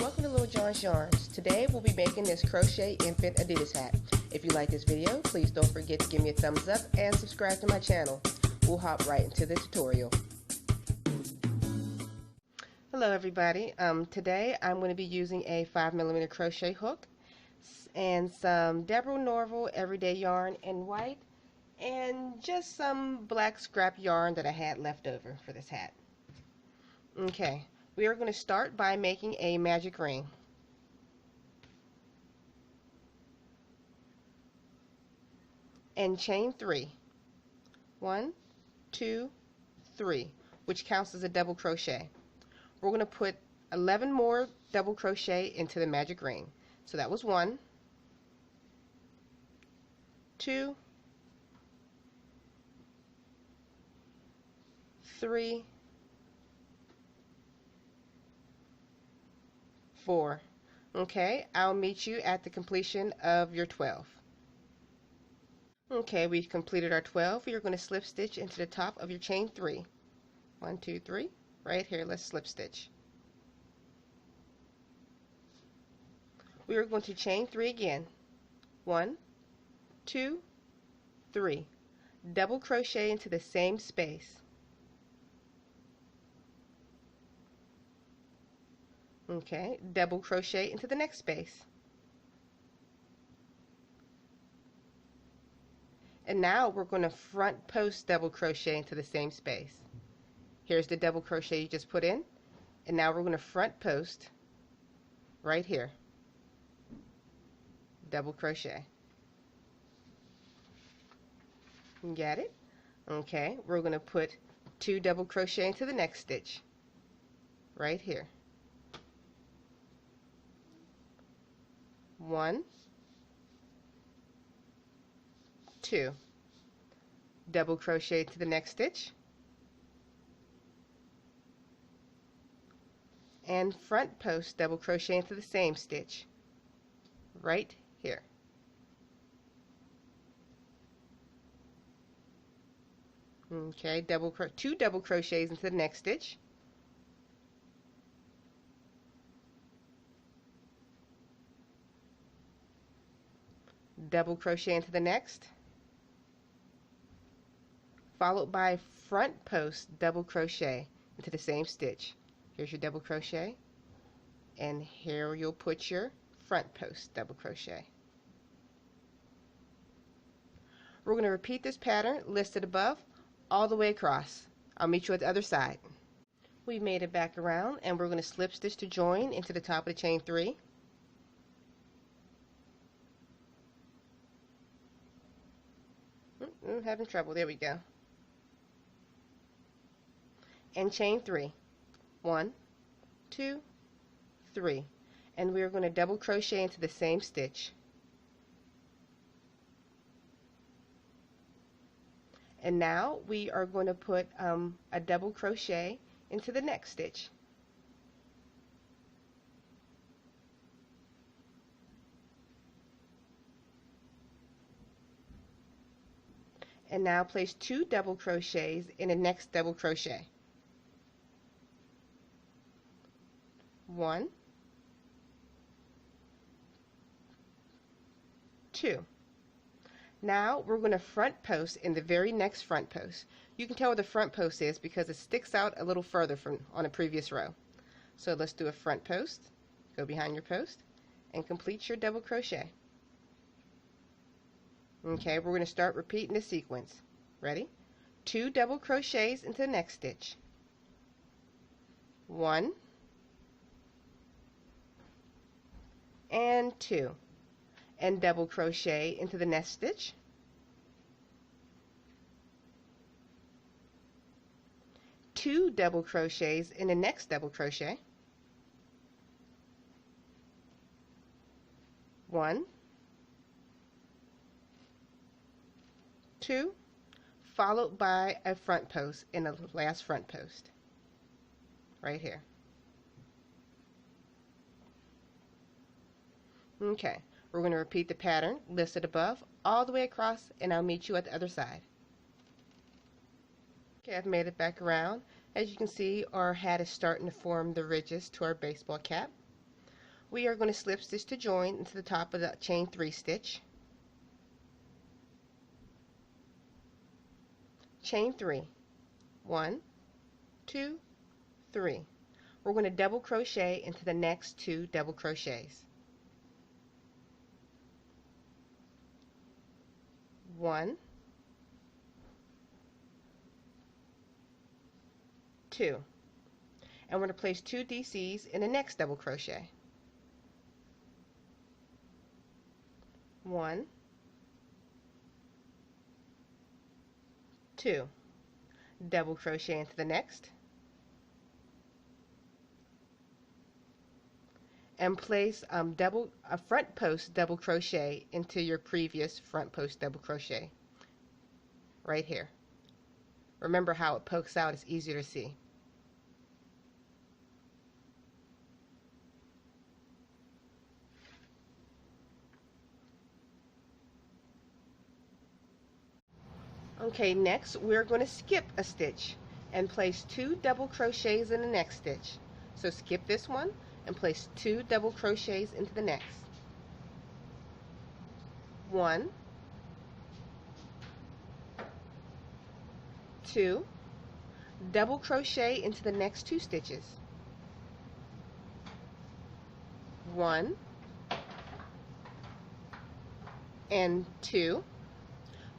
Welcome to Little John's Yarns. Today we'll be making this crochet infant Adidas hat. If you like this video, please don't forget to give me a thumbs up and subscribe to my channel. We'll hop right into the tutorial. Hello everybody. Today I'm going to be using a 5mm crochet hook and some Deborah Norville everyday yarn in white and just some black scrap yarn that I had left over for this hat. Okay. We are going to start by making a magic ring. And chain 3. 1, 2, 3, which counts as a double crochet. We're going to put 11 more double crochet into the magic ring. So that was 1, 2, 3, 4. Okay, I'll meet you at the completion of your 12. Okay, we've completed our 12. You're going to slip stitch into the top of your chain 3. 1, 2, 3. Right here, let's slip stitch. We are going to chain 3 again. 1, 2, 3. Double crochet into the same space. Okay, double crochet into the next space. And now we're going to front post double crochet into the same space. Here's the double crochet you just put in, and now we're going to front post right here. Double crochet. Got it? Okay, we're going to put 2 double crochet into the next stitch right here. 1, 2, double crochet to the next stitch, and front post double crochet into the same stitch right here. Okay, 2 double crochets into the next stitch, double crochet into the next, followed by front post double crochet into the same stitch. Here's your double crochet, and here you'll put your front post double crochet. We're going to repeat this pattern listed above all the way across. I'll meet you at the other side. We made it back around, and we're going to slip stitch to join into the top of the chain 3. I'm having trouble. There we go. And chain 3. 1, 2, 3. And we're going to double crochet into the same stitch. And now we are going to put a double crochet into the next stitch. And now place 2 double crochets in the next double crochet. 1, 2. Now we're going to front post in the very next front post. You can tell where the front post is because it sticks out a little further from on a previous row. So let's do a front post, go behind your post, and complete your double crochet. Okay, we're going to start repeating the sequence. Ready? 2 double crochets into the next stitch. 1 and 2, and double crochet into the next stitch. 2 double crochets in the next double crochet. 1, 2, followed by a front post in the last front post right here. Okay, we're going to repeat the pattern listed above all the way across, and I'll meet you at the other side. Okay, I've made it back around. As you can see, our hat is starting to form the ridges to our baseball cap. we are going to slip stitch to join into the top of the chain 3 stitch, chain 3, 1, 2, 3. We're going to double crochet into the next 2 double crochets. 1, 2, and we're going to place 2 DCs in the next double crochet. 1, 2, double crochet into the next, and place a front post double crochet into your previous front post double crochet right here. Remember how it pokes out, it's easier to see. Okay, next we're going to skip a stitch and place 2 double crochets in the next stitch. So skip this one and place 2 double crochets into the next. 1, 2, double crochet into the next 2 stitches. 1 and 2,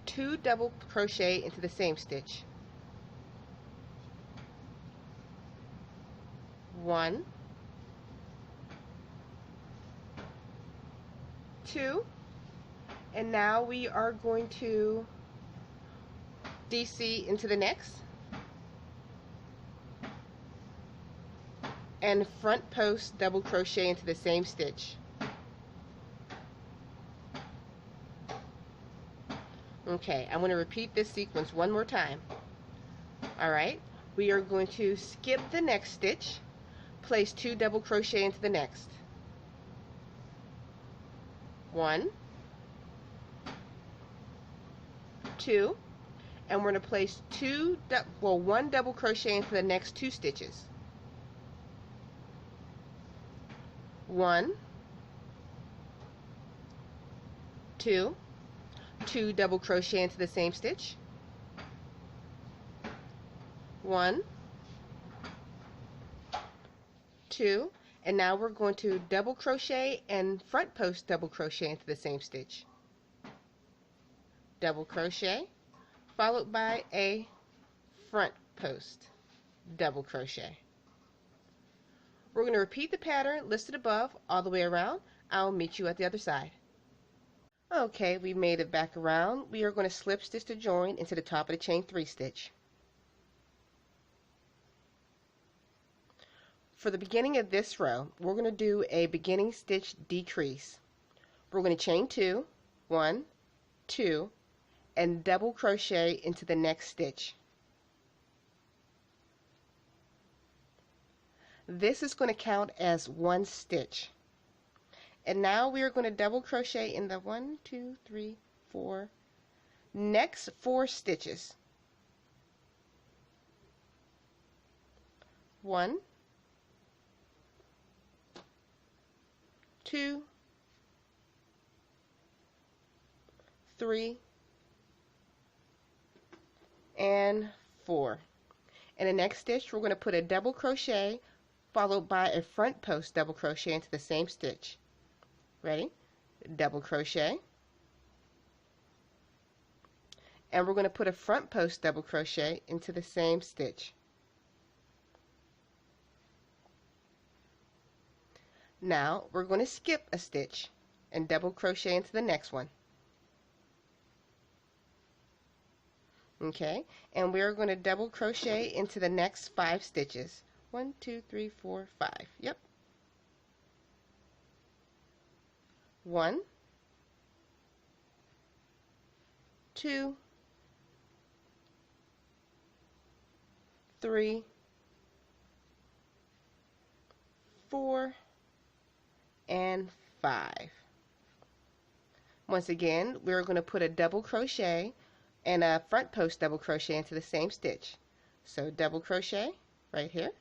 2 double crochet into the same stitch. 1, 2, and now we are going to DC into the next and front post double crochet into the same stitch. Okay, I'm going to repeat this sequence one more time. Alright, we are going to skip the next stitch, place 2 double crochet into the next. 1, 2, and we're going to place 1 double crochet into the next 2 stitches. 1, 2, 2 double crochet into the same stitch. 1, 2, and now we're going to double crochet and front post double crochet into the same stitch. Double crochet followed by a front post double crochet. We're going to repeat the pattern listed above all the way around. I'll meet you at the other side. Okay, we made it back around. We are going to slip stitch to join into the top of the chain 3 stitch. For the beginning of this row, we're going to do a beginning stitch decrease. We're going to chain 2, 1, 2, and double crochet into the next stitch. This is going to count as 1 stitch. And now we are going to double crochet in the 1, 2, 3, 4 next 4 stitches. 1, 2, 3, and 4. In the next stitch, we're going to put a double crochet followed by a front post double crochet into the same stitch. Ready? Double crochet, and we're going to put a front post double crochet into the same stitch. Now we're going to skip a stitch and double crochet into the next one. Okay, and we're going to double crochet into the next 5 stitches. 1, 2, 3, 4, 5. Yep. 1, 2, 3, 4, and 5. Once again, we're going to put a double crochet and a front post double crochet into the same stitch. So double crochet right here,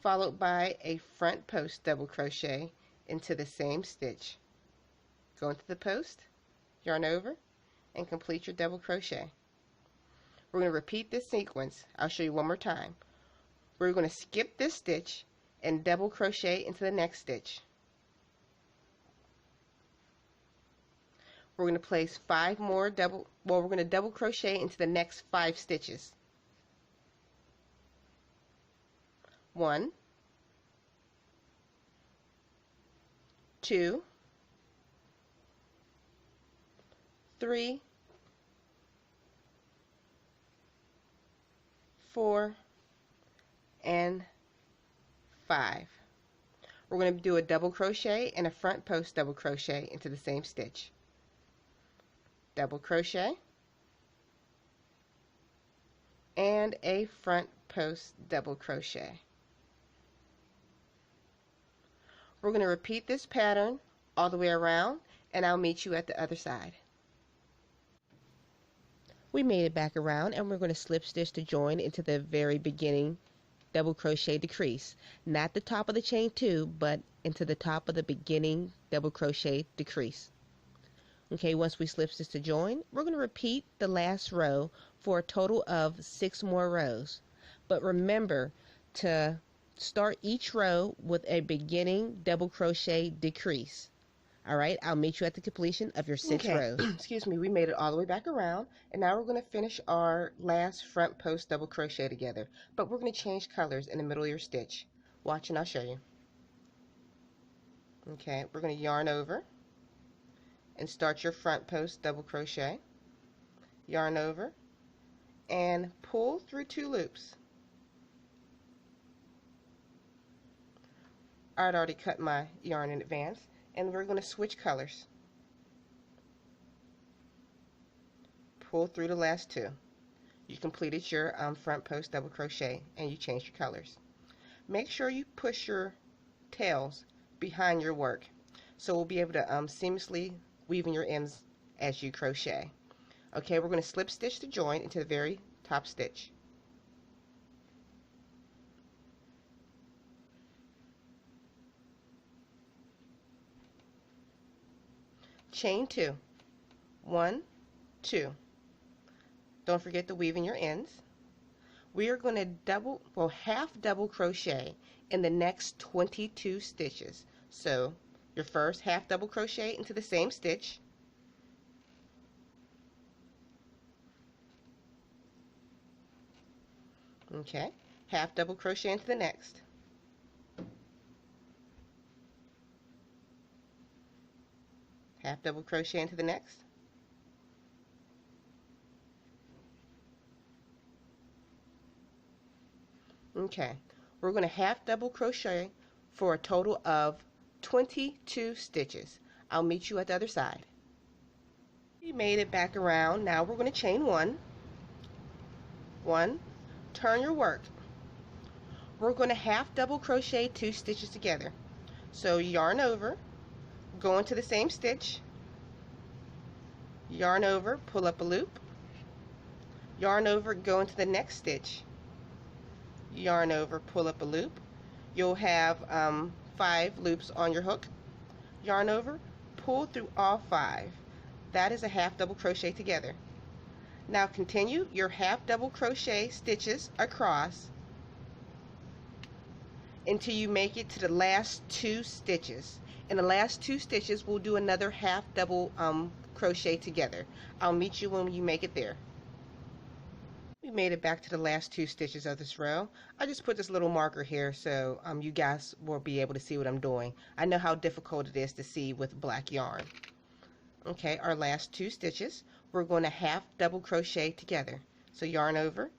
followed by a front post double crochet into the same stitch. Go into the post, yarn over, and complete your double crochet. We're going to repeat this sequence. I'll show you one more time. We're going to skip this stitch and double crochet into the next stitch. We're going to place 5 more we're going to double crochet into the next 5 stitches. 1, 2, 3, 4, and 5. We're going to do a double crochet and a front post double crochet into the same stitch. Double crochet and a front post double crochet. We're going to repeat this pattern all the way around, and I'll meet you at the other side. We made it back around, and we're going to slip stitch to join into the very beginning double crochet decrease, not the top of the chain 2, but into the top of the beginning double crochet decrease. Okay, once we slip stitch to join, we're going to repeat the last row for a total of 6 more rows. But remember to start each row with a beginning double crochet decrease. Alright, I'll meet you at the completion of your 6 rows. Excuse me, we made it all the way back around, and now we're going to finish our last front post double crochet together. But we're going to change colors in the middle of your stitch. Watch and I'll show you. Okay, we're going to yarn over and start your front post double crochet, yarn over, and pull through 2 loops. I'd already cut my yarn in advance, and we're going to switch colors. Pull through the last 2. You completed your front post double crochet, and you changed your colors. Make sure you push your tails behind your work, so we'll be able to seamlessly weaving your ends as you crochet. Okay, we're going to slip stitch to join into the very top stitch. Chain 2, 1, 2. Don't forget to weave in your ends. We are going to half double crochet in the next 22 stitches. So your first half double crochet into the same stitch, okay, half double crochet into the next, half double crochet into the next, okay, we're going to half double crochet for a total of 22 stitches. I'll meet you at the other side. We made it back around. Now we're going to chain 1, turn your work. We're going to half double crochet 2 stitches together. So yarn over, go into the same stitch, yarn over, pull up a loop, yarn over, go into the next stitch, yarn over, pull up a loop. You'll have 5 loops on your hook, yarn over, pull through all 5. That is a half double crochet together. Now continue your half double crochet stitches across until you make it to the last 2 stitches. In the last 2 stitches we'll do another half double crochet together. I'll meet you when you make it there. We made it back to the last 2 stitches of this row. I just put this little marker here so you guys will be able to see what I'm doing. I know how difficult it is to see with black yarn. Okay, our last 2 stitches, we're going to half double crochet together. So yarn over,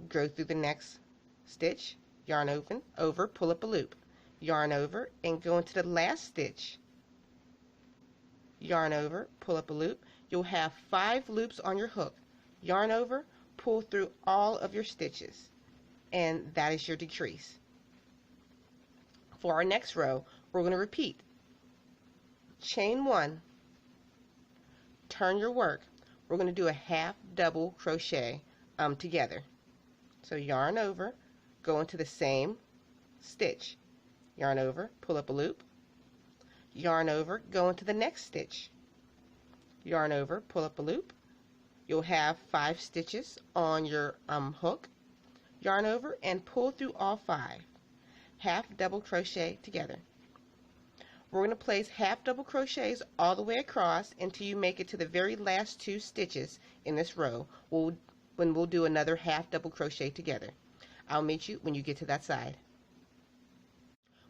go through the next stitch, yarn over, pull up a loop, yarn over, and go into the last stitch, yarn over, pull up a loop. You'll have 5 loops on your hook, yarn over, pull through all of your stitches, and that is your decrease. For our next row, we're going to repeat. Chain 1, turn your work. We're going to do a half double crochet together. So yarn over, go into the same stitch. Yarn over, pull up a loop, yarn over, go into the next stitch, yarn over, pull up a loop. You'll have 5 stitches on your hook. Yarn over and pull through all 5. Half double crochet together. We're going to place half double crochets all the way across until you make it to the very last 2 stitches in this row, when we'll do another half double crochet together. I'll meet you when you get to that side.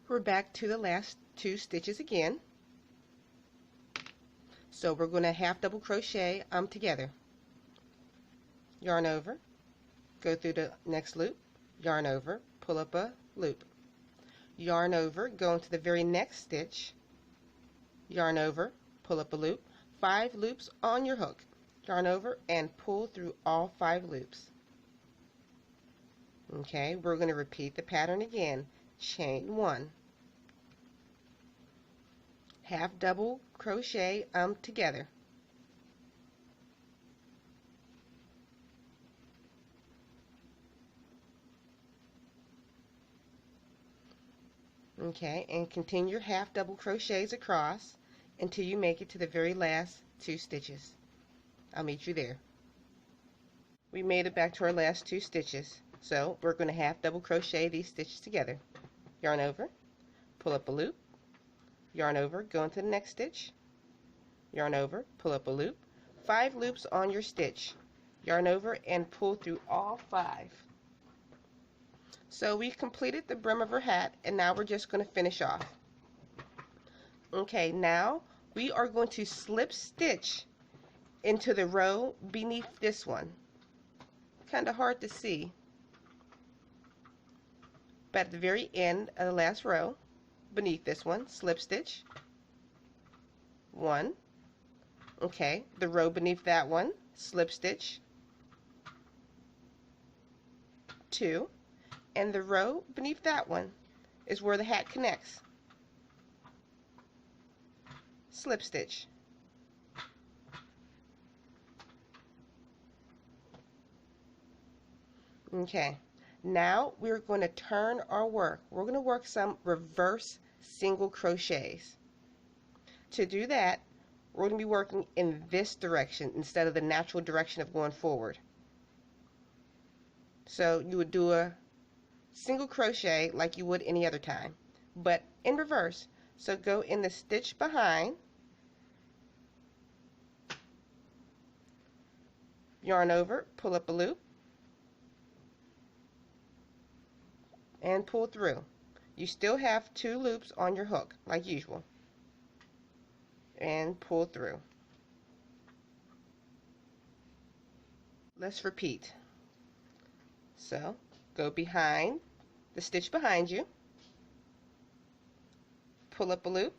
We're back to the last 2 stitches again. So we're going to half double crochet together. Yarn over, go through the next loop, yarn over, pull up a loop. Yarn over, go into the very next stitch, yarn over, pull up a loop, 5 loops on your hook. Yarn over and pull through all 5 loops. Okay, we're going to repeat the pattern again. Chain 1, half double crochet together. Okay, and continue your half double crochets across until you make it to the very last 2 stitches. I'll meet you there. We made it back to our last 2 stitches, so we're going to half double crochet these stitches together. Yarn over, pull up a loop, yarn over, go into the next stitch, yarn over, pull up a loop, 5 loops on your stitch, yarn over and pull through all 5. So we've completed the brim of her hat, and now we're just going to finish off. Okay, now we are going to slip stitch into the row beneath this one. Kind of hard to see, but at the very end of the last row, beneath this one, slip stitch, 1. Okay, the row beneath that one, slip stitch, 2. And the row beneath that one is where the hat connects. Slip stitch. Okay, now we're going to turn our work. We're going to work some reverse single crochets. To do that, we're going to be working in this direction instead of the natural direction of going forward. So you would do a single crochet like you would any other time, but in reverse. So go in the stitch behind, yarn over, pull up a loop, and pull through. You still have 2 loops on your hook like usual, and pull through. Let's repeat. So go behind the stitch behind you, pull up a loop.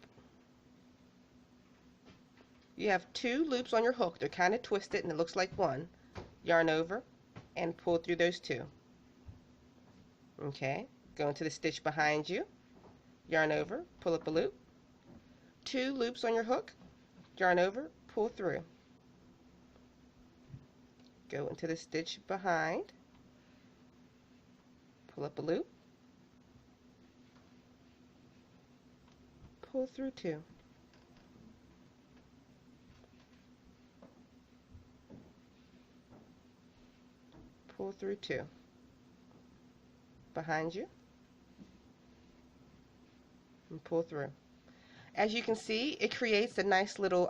You have 2 loops on your hook. They're kind of twisted and it looks like one. Yarn over and pull through those 2. Okay, go into the stitch behind you, yarn over, pull up a loop, 2 loops on your hook, yarn over, pull through. Go into the stitch behind, pull up a loop, pull through 2. Pull through 2. Behind you, and pull through. As you can see, it creates a nice little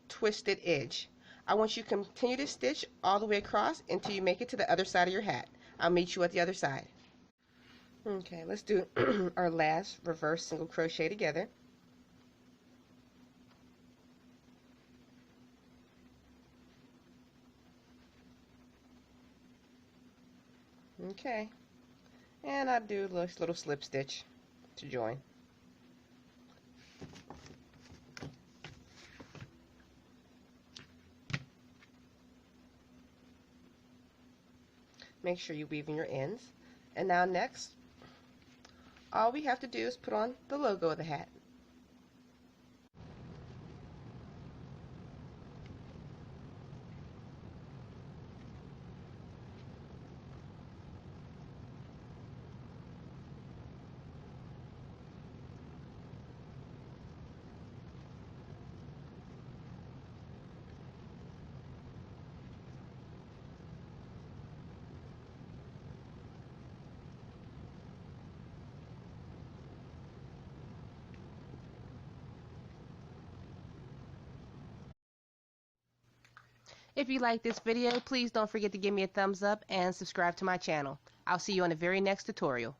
twisted edge. I want you to continue to stitch all the way across until you make it to the other side of your hat. I'll meet you at the other side. Okay, let's do our last reverse single crochet together. Okay, and I'll do a little slip stitch to join. Make sure you weave in your ends. And now next, all we have to do is put on the logo of the hat. If you like this video, please don't forget to give me a thumbs up and subscribe to my channel. I'll see you on the very next tutorial.